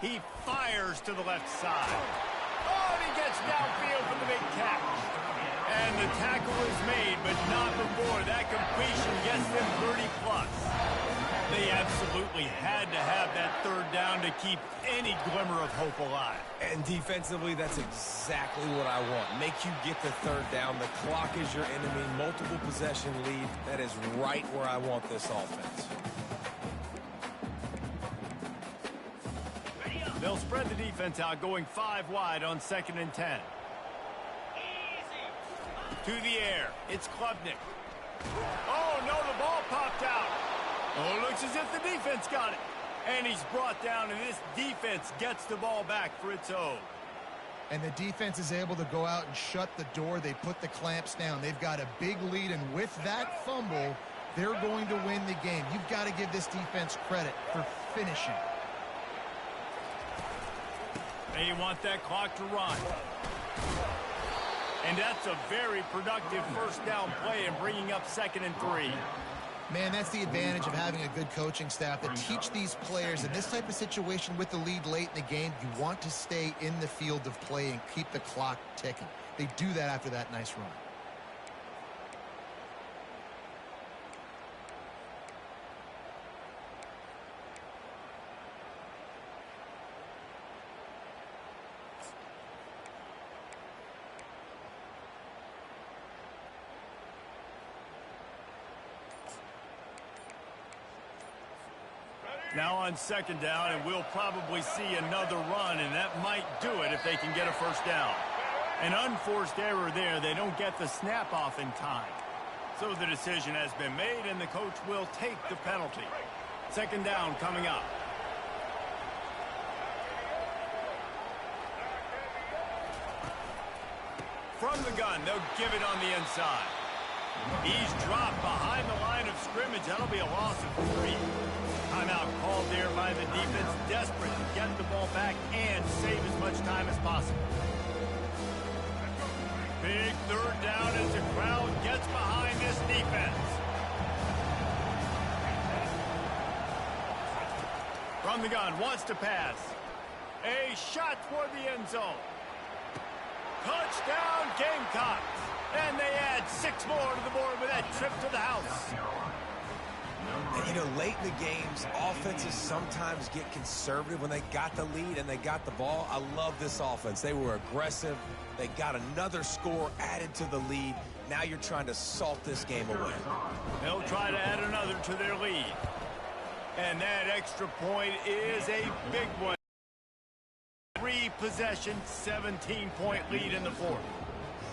He fires to the left side. Oh, and he gets downfield for the big catch. And the tackle is made, but not before that completion gets them 30+. They absolutely had to have that third down to keep any glimmer of hope alive. And defensively, that's exactly what I want. Make you get the third down. The clock is your enemy. Multiple possession lead. That is right where I want this offense. They'll spread the defense out, going 5 wide on 2nd and 10. To the air, it's Klubnik. Oh, no, the ball popped out. Oh, it looks as if the defense got it. And he's brought down, and this defense gets the ball back for its own. And the defense is able to go out and shut the door. They put the clamps down. They've got a big lead, and with that fumble, they're going to win the game. You've got to give this defense credit for finishing. They want that clock to run. And that's a very productive first down play and bringing up 2nd and 3. Man, that's the advantage of having a good coaching staff that teach these players in this type of situation with the lead late in the game. You want to stay in the field of play and keep the clock ticking. They do that after that nice run. Now on 2nd down, and we'll probably see another run, and that might do it if they can get a first down. An unforced error there. They don't get the snap off in time. So the decision has been made, and the coach will take the penalty. 2nd down coming up. From the gun, they'll give it on the inside. He's dropped behind the line of scrimmage. That'll be a loss of 3. Timeout called there by the defense, desperate to get the ball back and save as much time as possible. Big 3rd down as the crowd gets behind this defense. From the gun, wants to pass. A shot toward the end zone. Touchdown, Gamecocks. And they add 6 more to the board with that trip to the house. And, you know, late in the games, offenses sometimes get conservative when they got the lead and they got the ball. I love this offense. They were aggressive. They got another score added to the lead. Now you're trying to salt this game away. They'll try to add another to their lead. And that extra point is a big one. 3-possession, 17-point lead in the fourth.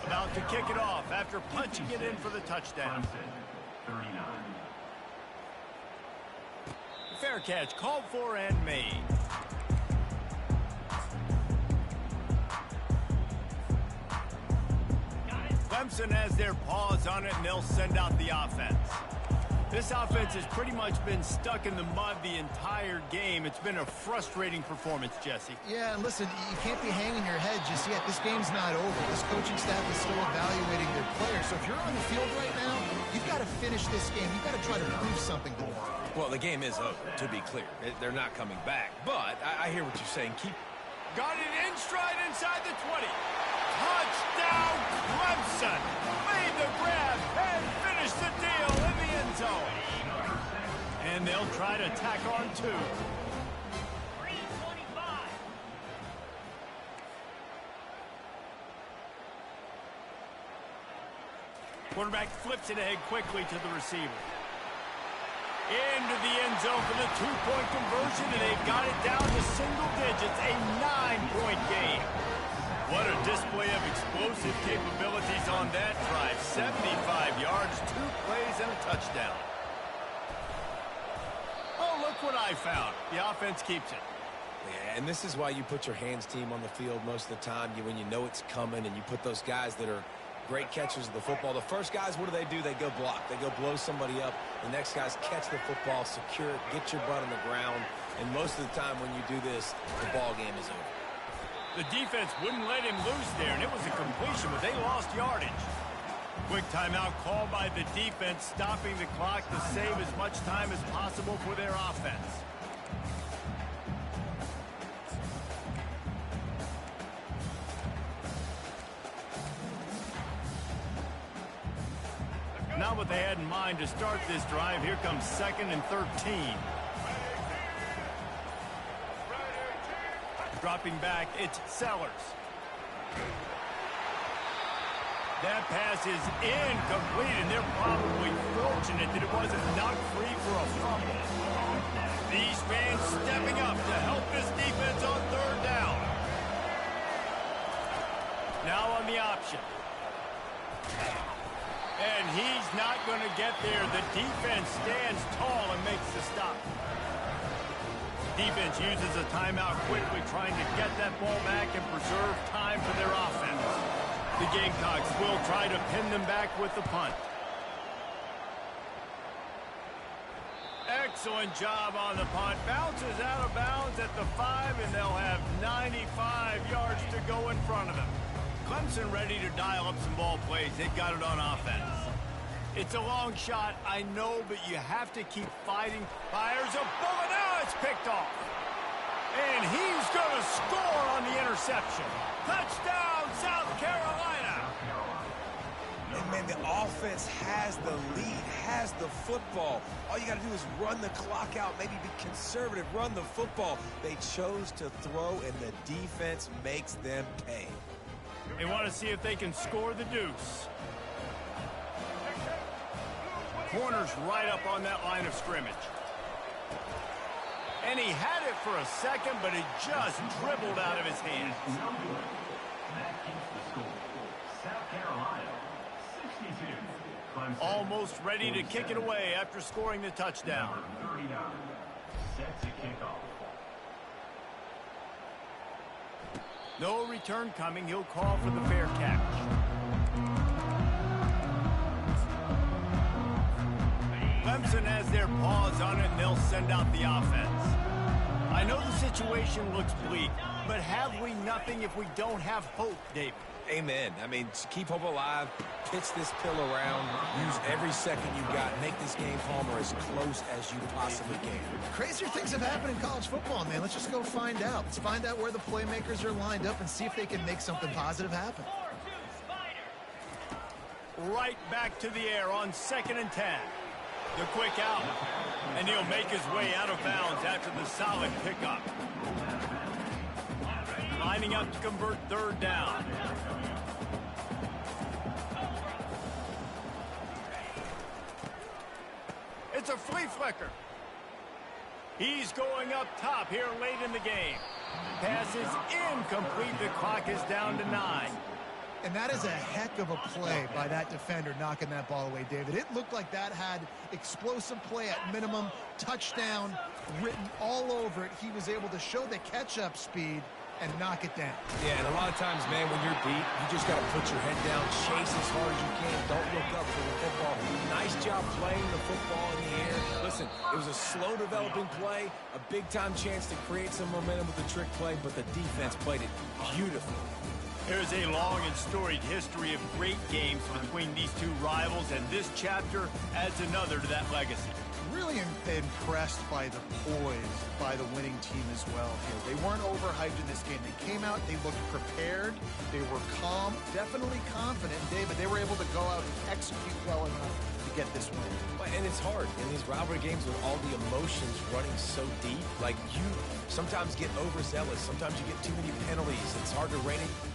About to kick it off after punching it in for the touchdown. 39. Fair catch called for and made. Clemson has their paws on it, and they'll send out the offense. This offense has pretty much been stuck in the mud the entire game. It's been a frustrating performance, Jesse. Yeah, and listen, you can't be hanging your head just yet. This game's not over. This coaching staff is still evaluating their players. So if you're on the field right now, you've got to finish this game. You've got to try to prove something to them. Well, the game is over, to be clear. They're not coming back. But I hear what you're saying. Got it in stride inside the 20. Touchdown, Clemson. Made the grab and finished the deal in the end zone. And they'll try to tack on 2. 3:25. Quarterback flips it ahead quickly to the receiver. Into the end zone for the 2-point conversion, and they've got it down to single digits, a 9-point game. What a display of explosive capabilities on that drive. 75 yards, 2 plays, and a touchdown. Oh, look what I found. The offense keeps it. Yeah, and this is why you put your hands team on the field most of the time. When you know it's coming, and you put those guys that are great catchers of the football. The first guys, what do? They go block. They go blow somebody up. The next guys catch the football, secure it, get your butt on the ground. And most of the time when you do this, the ball game is over. The defense wouldn't let him loose there, and it was a completion, but they lost yardage. Quick timeout called by the defense, stopping the clock to save as much time as possible for their offense. Not what they had in mind to start this drive. Here comes 2nd and 13. Dropping back, it's Sellers. That pass is incomplete, and they're probably fortunate that it wasn't knocked free for a fumble. These fans stepping up to help this defense on 3rd down. Now on the option. And he's not going to get there. The defense stands tall and makes the stop. Defense uses a timeout quickly, trying to get that ball back and preserve time for their offense. The Gamecocks will try to pin them back with the punt. Excellent job on the punt. Bounces out of bounds at the 5, and they'll have 95 yards to go in front of them. Clemson ready to dial up some ball plays. They've got it on offense. It's a long shot, I know, but you have to keep fighting. Fires a bullet. Now it's picked off. And he's going to score on the interception. Touchdown, South Carolina. And, man, the offense has the lead, has the football. All you got to do is run the clock out, maybe be conservative, run the football. They chose to throw, and the defense makes them pay. They want to see if they can score the deuce. Corner's right up on that line of scrimmage. And he had it for a second, but it just dribbled out of his hands. That keeps the score. South Carolina, 62. Clemson, Almost ready to kick it away after scoring the touchdown. number 39. Set to kick off. No return coming. He'll call for the fair catch. Clemson has their paws on it, and they'll send out the offense. I know the situation looks bleak, but have we nothing if we don't have hope, David? Amen. I mean, keep hope alive, pitch this pill around, use every second you got, make this game home or as close as you possibly can. Crazier things have happened in college football, man. Let's just go find out. Let's find out where the playmakers are lined up and see if they can make something positive happen. Right back to the air on 2nd and 10. The quick out. And he'll make his way out of bounds after the solid pickup. Lining up to convert third down. It's a flea flicker. He's going up top here late in the game. Pass is incomplete. The clock is down to 9. And that is a heck of a play by that defender knocking that ball away, David. It looked like that had explosive play at minimum, touchdown written all over it. He was able to show the catch-up speed and knock it down. Yeah, and a lot of times, man, when you're beat, you just got to put your head down, chase as hard as you can. Don't look up for the football. Nice job playing the football in the air. Listen, it was a slow developing play, a big-time chance to create some momentum with the trick play, but the defense played it beautifully. There's a long and storied history of great games between these two rivals, and this chapter adds another to that legacy. Really impressed by the poise by the winning team as well here. They weren't overhyped in this game. They came out, they looked prepared, they were calm, definitely confident. David, they were able to go out and execute well enough to get this win. And it's hard in these rivalry games with all the emotions running so deep. Like, you sometimes get overzealous. Sometimes you get too many penalties. It's hard to rein it